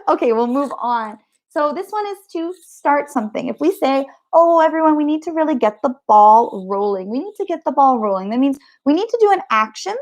Okay, we'll move on. So this one is to start something. If we say, oh, everyone, we need to really get the ball rolling. We need to get the ball rolling. That means we need to do an action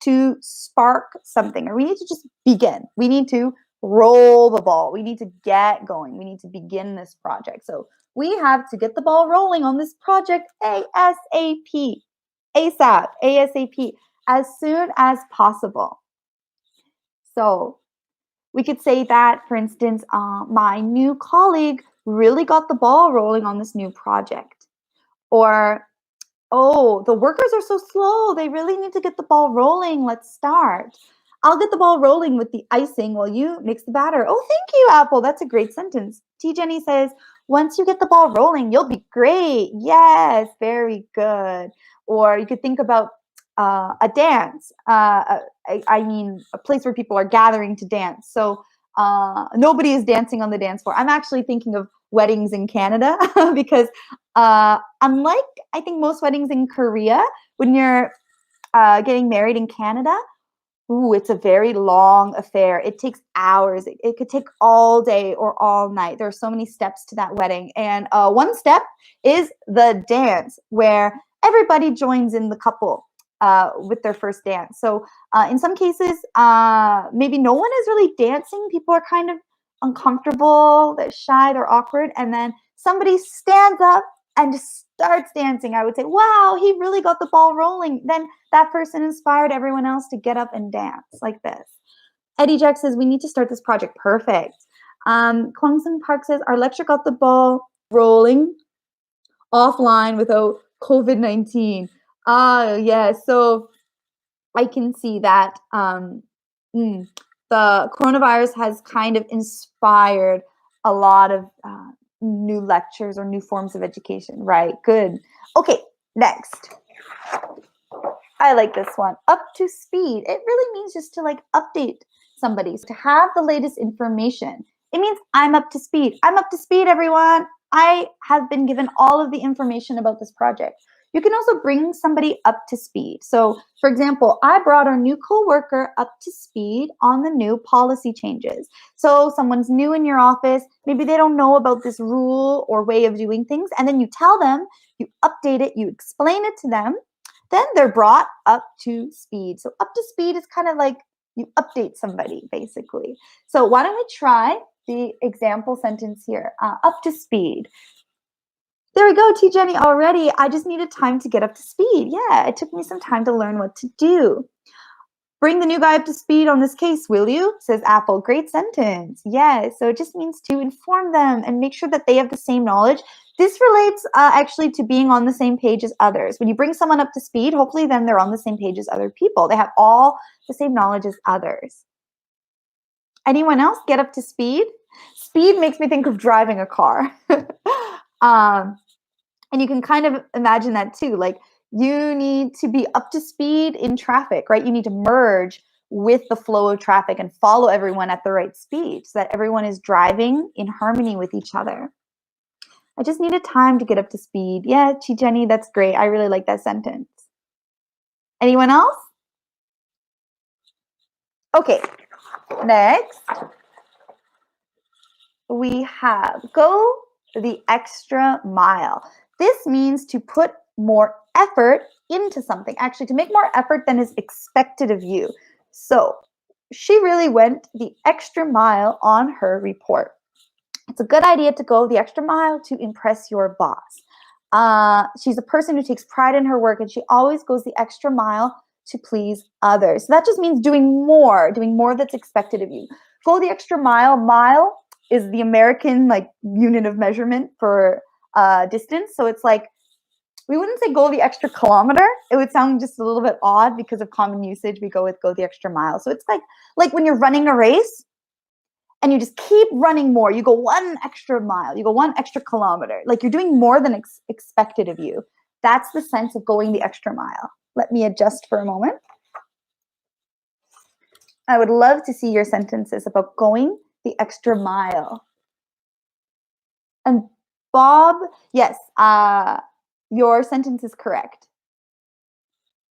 to spark something, or we need to just begin. We need to roll the ball. We need to get going. We need to begin this project. So we have to get the ball rolling on this project ASAP, ASAP, ASAP, as soon as possible. So we could say that, for instance, my new colleague really got the ball rolling on this new project. Or, oh, the workers are so slow. They really need to get the ball rolling. Let's start. I'll get the ball rolling with the icing while you mix the batter. Oh, thank you, Apple. That's a great sentence. T. Jenny says, once you get the ball rolling, you'll be great. Yes, very good. Or you could think about a dance. I mean, a place where people are gathering to dance. So nobody is dancing on the dance floor. I'm actually thinking of weddings in Canada because unlike, I think, most weddings in Korea, when you're getting married in Canada, ooh, it's a very long affair. It takes hours. It could take all day or all night. There are so many steps to that wedding. And one step is the dance, where everybody joins in the couple with their first dance. So in some cases, maybe no one is really dancing. People are kind of uncomfortable, they're shy, they're awkward. And then somebody stands up and just starts dancing. I would say, wow, he really got the ball rolling. Then that person inspired everyone else to get up and dance like this. Eddie Jack says, we need to start this project. Perfect. Kwangsun Park says, our lecture got the ball rolling offline without COVID-19. Yeah, so I can see that the coronavirus has kind of inspired a lot of new lectures or new forms of education, right? Good. Okay, next. I like this one. Up to speed. It really means just to like update somebody, to have the latest information. It means I'm up to speed. I'm up to speed, everyone. I have been given all of the information about this project. You can also bring somebody up to speed. So, for example, I brought our new coworker up to speed on the new policy changes. So someone's new in your office, maybe they don't know about this rule or way of doing things, and then you tell them, you update it, you explain it to them, then they're brought up to speed. So up to speed is kind of like you update somebody, basically. So why don't we try the example sentence here, up to speed. There we go, T. Jenny, already. I just needed time to get up to speed. Yeah, it took me some time to learn what to do. Bring the new guy up to speed on this case, will you? Says Apple. Great sentence. Yeah, so it just means to inform them and make sure that they have the same knowledge. This relates actually to being on the same page as others. When you bring someone up to speed, hopefully then they're on the same page as other people. They have all the same knowledge as others. Anyone else get up to speed? Speed makes me think of driving a car. And you can kind of imagine that too. Like you need to be up to speed in traffic, right? You need to merge with the flow of traffic and follow everyone at the right speed so that everyone is driving in harmony with each other. I just needed time to get up to speed. Yeah, Chi Jenny, that's great. I really like that sentence. Anyone else? Okay, next we have go the extra mile. This means to put more effort into something, actually to make more effort than is expected of you. So she really went the extra mile on her report. It's a good idea to go the extra mile to impress your boss. She's a person who takes pride in her work and she always goes the extra mile to please others. So that just means doing more that's expected of you. Go the extra mile. Mile is the American like unit of measurement for distance. So it's like, we wouldn't say go the extra kilometer. It would sound just a little bit odd because of common usage. We go with go the extra mile. So it's like when you're running a race and you just keep running more. You go one extra mile. You go one extra kilometer. Like you're doing more than expected of you. That's the sense of going the extra mile. Let me adjust for a moment. I would love to see your sentences about going the extra mile. And Bob, yes, your sentence is correct.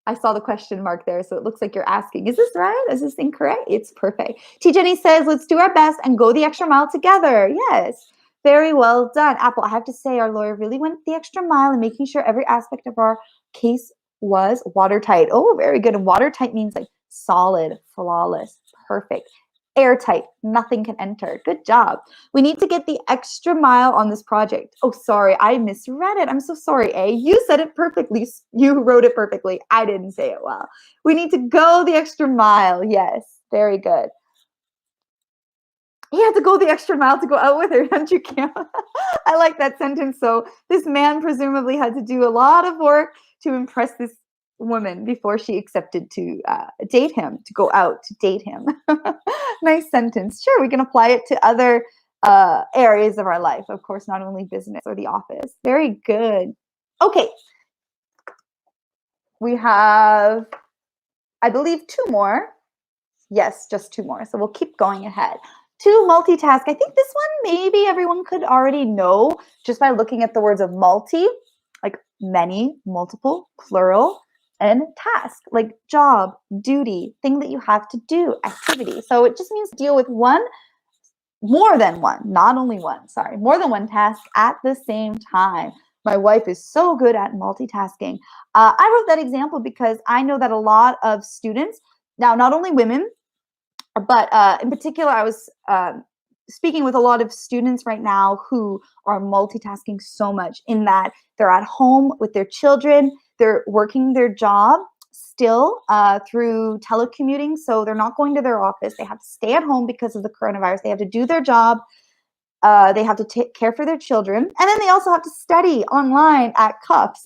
I saw the question mark there, so it looks like you're asking, is this right? Is this incorrect? It's perfect. T. Jenny says, let's do our best and go the extra mile together. Yes. Very well done. Apple, I have to say our lawyer really went the extra mile in making sure every aspect of our case was watertight. Oh, very good. And watertight means like solid, flawless, perfect. Airtight, nothing can enter. Good job. We need to get the extra mile on this project. Oh, sorry, I misread it. I'm so sorry, A. You said it perfectly. You wrote it perfectly. I didn't say it well. We need to go the extra mile. Yes, very good. You have to go the extra mile to go out with her, don't you, Cam? I like that sentence. So this man presumably had to do a lot of work to impress this woman before she accepted to date him, to go out to date him. Nice sentence. Sure, we can apply it to other areas of our life. Of course, not only business or the office. Very good. Okay. We have, I believe, 2 more. Yes, just 2 more. So we'll keep going ahead. To multitask. I think this one maybe everyone could already know just by looking at the words of multi, like many, multiple, plural, and task, like job, duty, thing that you have to do, activity. So it just means deal with more than one, not only one, sorry, more than one task at the same time. My wife is so good at multitasking. I wrote that example because I know that a lot of students, now not only women, but in particular, I was speaking with a lot of students right now who are multitasking so much in that they're at home with their children, they're working their job still through telecommuting, so they're not going to their office. They have to stay at home because of the coronavirus. They have to do their job. They have to take care for their children, and then they also have to study online at CUPS.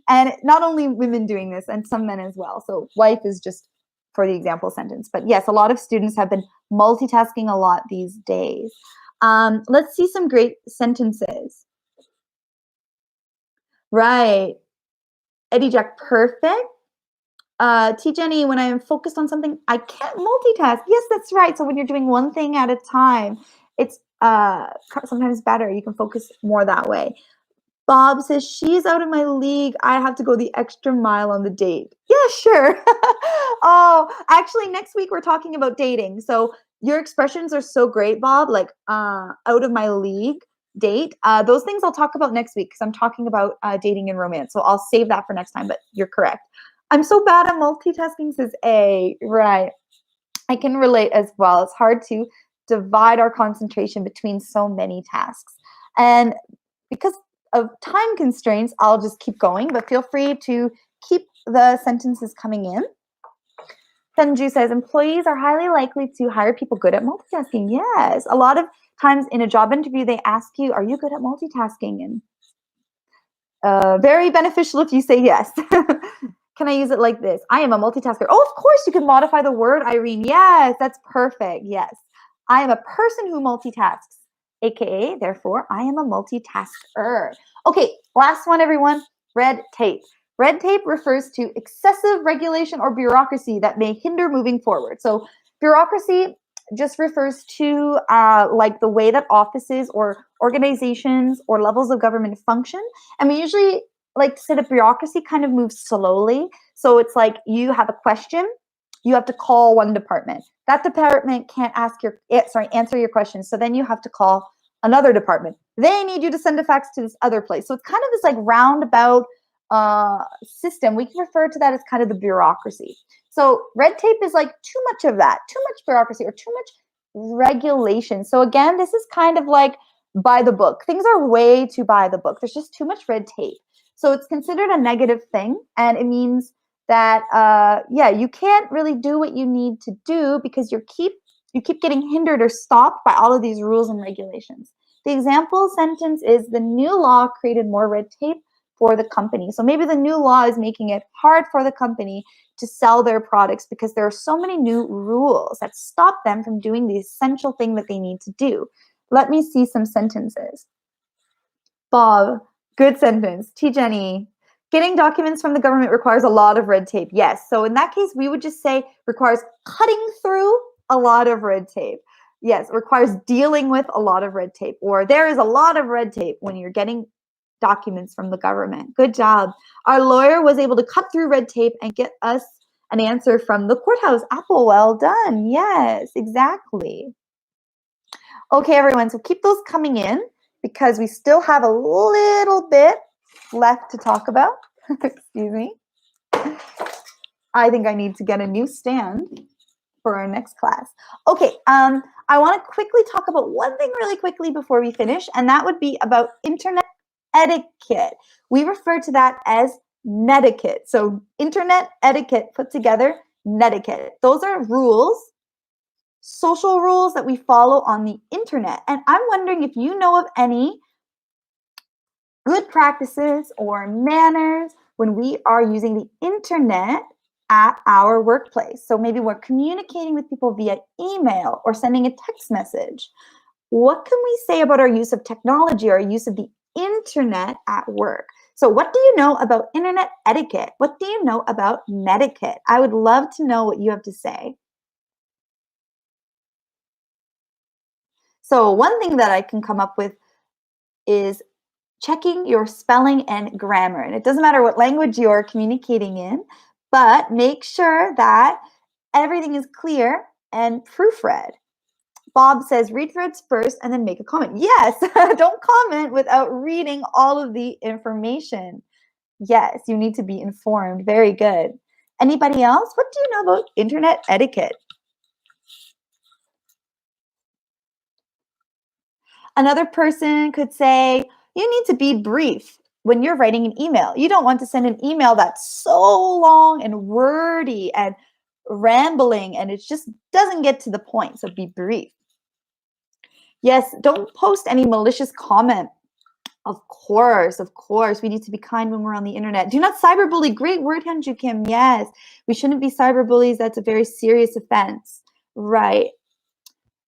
And not only women doing this, and some men as well. So wife is just for the example sentence. But yes, a lot of students have been multitasking a lot these days. Let's see some great sentences. Right. Eddie Jack, perfect. T. Jenny, when I am focused on something, I can't multitask. Yes, that's right. So when you're doing one thing at a time, it's sometimes better. You can focus more that way. Bob says, she's out of my league. I have to go the extra mile on the date. Yeah, sure. Oh, actually, next week we're talking about dating. So your expressions are so great, Bob, like out of my league, date. Those things I'll talk about next week because I'm talking about dating and romance. So I'll save that for next time, but you're correct. I'm so bad at multitasking, says A. Right. I can relate as well. It's hard to divide our concentration between so many tasks. And because of time constraints, I'll just keep going, but feel free to keep the sentences coming in. Senju says, employees are highly likely to hire people good at multitasking. Yes, a lot of times in a job interview, they ask you, are you good at multitasking? And very beneficial if you say yes. Can I use it like this? I am a multitasker. Oh, of course, you can modify the word, Irene. Yes, that's perfect. Yes, I am a person who multitasks. AKA, therefore, I am a multitasker. Okay, last one, everyone. Red tape. Red tape refers to excessive regulation or bureaucracy that may hinder moving forward. So bureaucracy just refers to like the way that offices or organizations or levels of government function. And we usually like to say that bureaucracy kind of moves slowly. So it's like you have a question, you have to call one department. That department can't answer your question. So then you have to call another department. They need you to send a fax to this other place. So it's kind of this like roundabout system. We can refer to that as kind of the bureaucracy. So red tape is like too much of that, too much bureaucracy or too much regulation. So again, this is kind of like by the book. Things are way too by the book. There's just too much red tape. So it's considered a negative thing, and it means that you can't really do what you need to do because you keep getting hindered or stopped by all of these rules and regulations. The example sentence is, the new law created more red tape for the company. So maybe the new law is making it hard for the company to sell their products because there are so many new rules that stop them from doing the essential thing that they need to do. Let me see some sentences. Bob, good sentence. T. Jenny, getting documents from the government requires a lot of red tape. Yes. So in that case, we would just say requires cutting through a lot of red tape. Yes, requires dealing with a lot of red tape, or there is a lot of red tape when you're getting documents from the government. Good job. Our lawyer was able to cut through red tape and get us an answer from the courthouse. Apple, well done. Yes, exactly. Okay, everyone, so keep those coming in because we still have a little bit left to talk about. Excuse me. I think I need to get a new stand for our next class. Okay, I want to quickly talk about one thing really quickly before we finish, and that would be about internet etiquette. We refer to that as netiquette. So internet etiquette put together, netiquette. Those are rules, social rules that we follow on the internet. And I'm wondering if you know of any good practices or manners when we are using the internet at our workplace. So maybe we're communicating with people via email or sending a text message. What can we say about our use of technology or our use of the internet at work? So what do you know about internet etiquette? What do you know about netiquette? I would love to know what you have to say. So one thing that I can come up with is checking your spelling and grammar. And it doesn't matter what language you're communicating in, but make sure that everything is clear and proofread. Bob says, read threads first and then make a comment. Yes, don't comment without reading all of the information. Yes, you need to be informed. Very good. Anybody else? What do you know about internet etiquette? Another person could say, you need to be brief when you're writing an email. You don't want to send an email that's so long and wordy and rambling, and it just doesn't get to the point. So be brief. Yes, don't post any malicious comment. Of course, we need to be kind when we're on the internet. Do not cyberbully. Great word, Hyunju Kim. Yes, we shouldn't be cyberbullies. That's a very serious offense. Right.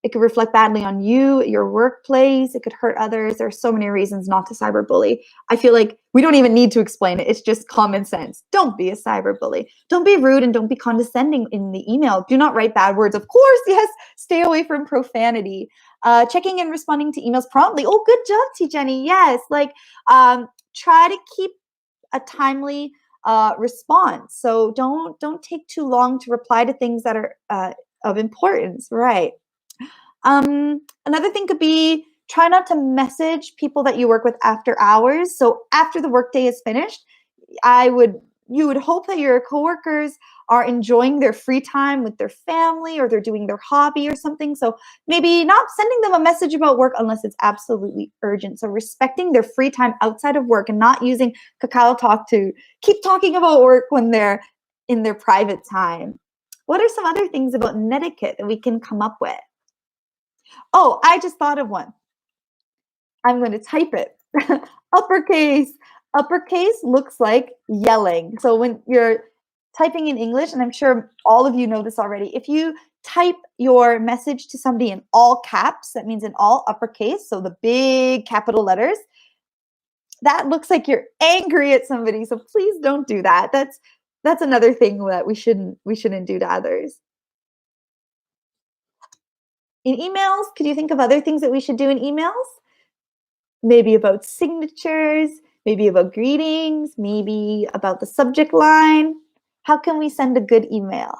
It could reflect badly on you, your workplace. It could hurt others. There are so many reasons not to cyberbully. I feel like we don't even need to explain it. It's just common sense. Don't be a cyberbully. Don't be rude and don't be condescending in the email. Do not write bad words. Of course, yes, stay away from profanity. Checking and responding to emails promptly. Oh, good job, T. Jenny. Yes, try to keep a timely response. So don't take too long to reply to things that are of importance. Right. Another thing could be try not to message people that you work with after hours. So after the workday is finished, you would hope that your coworkers are enjoying their free time with their family or they're doing their hobby or something. So maybe not sending them a message about work unless it's absolutely urgent. So respecting their free time outside of work and not using Kakao Talk to keep talking about work when they're in their private time. What are some other things about netiquette that we can come up with? Oh, I just thought of one. I'm going to type it. Uppercase. Uppercase looks like yelling. So when you're typing in English, and I'm sure all of you know this already, if you type your message to somebody in all caps, that means in all uppercase, so the big capital letters, that looks like you're angry at somebody. So please don't do that. That's another thing that we shouldn't do to others. In emails, could you think of other things that we should do in emails? Maybe about signatures, maybe about greetings, maybe about the subject line. How can we send a good email?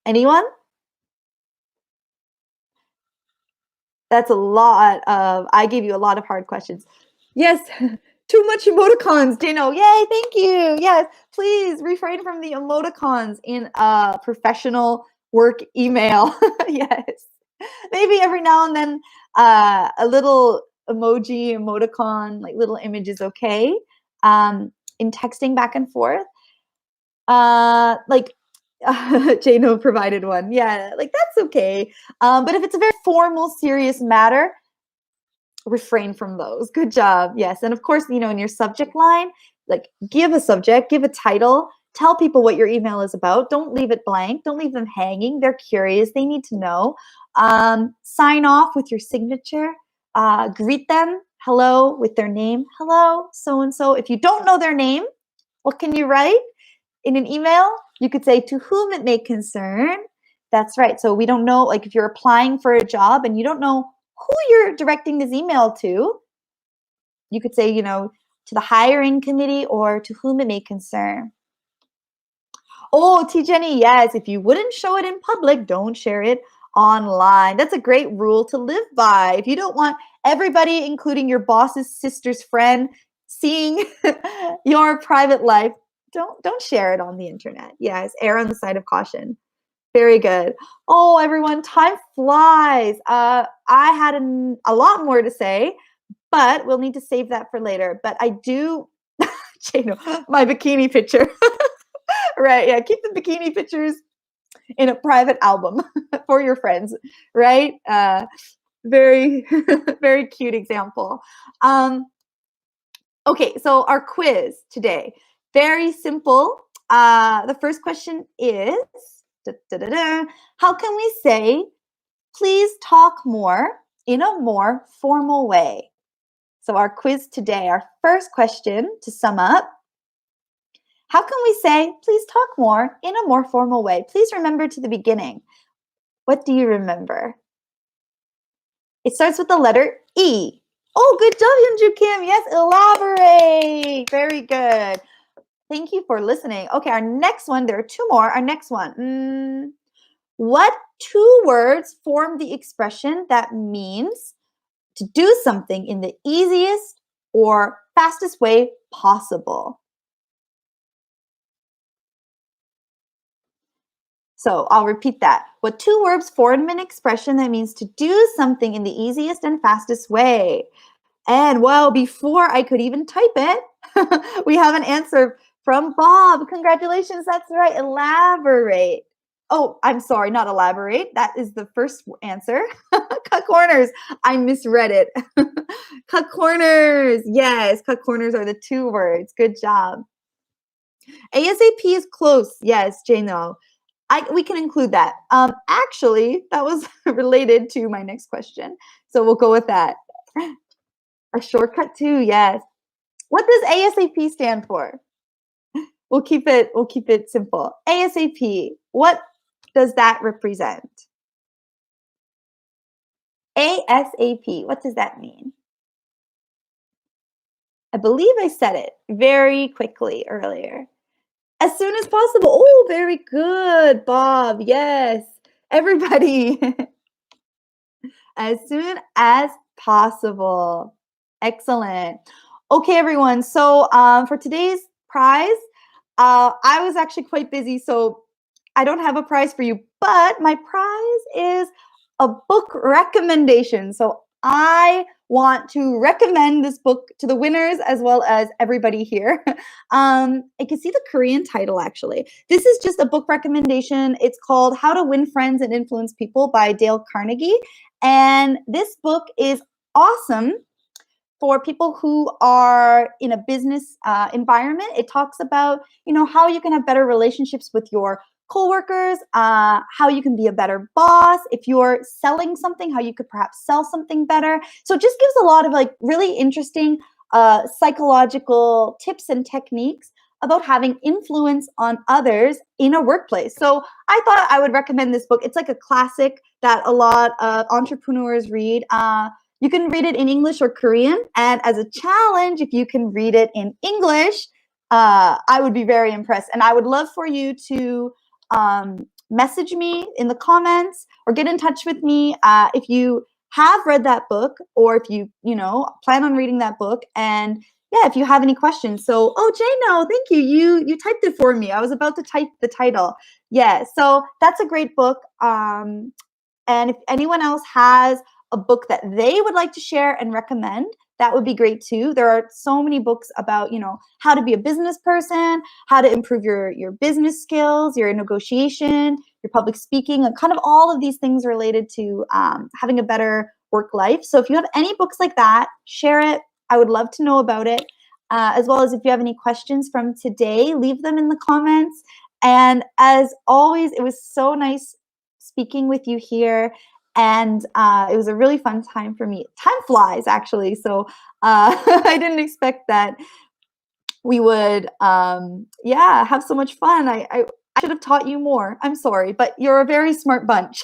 Anyone? That's a lot of, I gave you a lot of hard questions. Yes, too much emoticons, Dino. Yay, thank you. Yes, please refrain from the emoticons in a professional work email. Yes. Maybe every now and then a little emoji, emoticon, like little image is okay. In texting back and forth. Jano provided one. Yeah, that's okay. But if it's a very formal, serious matter, refrain from those. Good job. Yes. And of course, in your subject line, give a subject, give a title, tell people what your email is about. Don't leave it blank. Don't leave them hanging. They're curious. They need to know. Sign off with your signature. Greet them. Hello with their name. Hello, so-and-so. If you don't know their name, what can you write in an email? You could say, to whom it may concern, That's right. So we don't know, like if you're applying for a job and you don't know who you're directing this email to, you could say, to the hiring committee or to whom it may concern. Oh, T. Jenny, yes, if you wouldn't show it in public, don't share it online. That's a great rule to live by. If you don't want everybody, including your boss's sister's friend, seeing your private life, don't share it on the internet. Yes, err on the side of caution. Very good. Oh, everyone, time flies. I had a lot more to say, but we'll need to save that for later. But I do, Jano, my bikini picture. Right, yeah, keep the bikini pictures in a private album for your friends, right? Very, very cute example. Okay, so our quiz today, very simple. The first question is, how can we say, please talk more in a more formal way? So our quiz today, our first question to sum up, how can we say, please talk more in a more formal way? Please remember to the beginning. What do you remember? It starts with the letter E. Oh, good job, Hyunju Kim. Yes, elaborate. Very good. Thank you for listening. Okay, our next one, there are two more. Our next one. What two words form the expression that means to do something in the easiest or fastest way possible? So I'll repeat that. What two words form an expression that means to do something in the easiest and fastest way? And well, before I could even type it, we have an answer from Bob. Congratulations, that's right. Elaborate. Oh, I'm sorry, not elaborate. That is the first answer. Cut corners. I misread it. Cut corners. Yes, cut corners are the two words. Good job. ASAP is close. Yes, Jano. We can include that. Actually, that was related to my next question. So we'll go with that. A shortcut too, yes. What does ASAP stand for? We'll keep it simple. ASAP. What does that represent? ASAP. What does that mean? I believe I said it very quickly earlier. As soon as possible. Oh, very good, Bob. Yes. Everybody. As soon as possible. Excellent. Okay, everyone. So for today's prize, I was actually quite busy, so I don't have a prize for you, but my prize is a book recommendation. So I want to recommend this book to the winners as well as everybody here. I can see the Korean title, actually. This is just a book recommendation. It's called How to Win Friends and Influence People by Dale Carnegie. And this book is awesome for people who are in a business environment. It talks about, how you can have better relationships with your coworkers, how you can be a better boss. If you're selling something, how you could perhaps sell something better. So it just gives a lot of really interesting psychological tips and techniques about having influence on others in a workplace. So I thought I would recommend this book. It's like a classic that a lot of entrepreneurs read. You can read it in English or Korean. And as a challenge, if you can read it in English, I would be very impressed. And I would love for you to message me in the comments or get in touch with me if you have read that book or if you plan on reading that book. And yeah, if you have any questions. So, Jano, thank you. You typed it for me. I was about to type the title. Yeah, so that's a great book. And if anyone else has a book that they would like to share and recommend, that would be great too. There are so many books about, how to be a business person, how to improve your business skills, your negotiation, your public speaking, and kind of all of these things related to having a better work life. So if you have any books like that, share it. I would love to know about it. As well as if you have any questions from today, leave them in the comments. And as always, it was so nice speaking with you here. And it was a really fun time for me. Time flies, actually. So I didn't expect that we would, have so much fun. I I should have taught you more. I'm sorry, but you're a very smart bunch.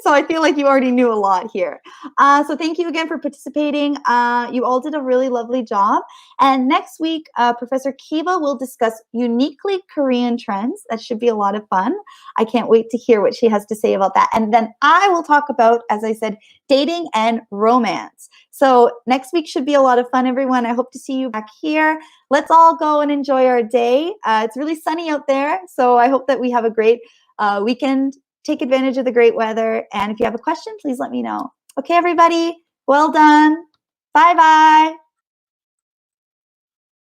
So I feel like you already knew a lot here. So thank you again for participating. You all did a really lovely job. And next week, Professor Kiva will discuss uniquely Korean trends. That should be a lot of fun. I can't wait to hear what she has to say about that. And then I will talk about, as I said, dating and romance. So next week should be a lot of fun, everyone. I hope to see you back here. Let's all go and enjoy our day. It's really sunny out there, so I hope that we have a great weekend. Take advantage of the great weather. And if you have a question, please let me know. Okay, everybody. Well done. Bye-bye.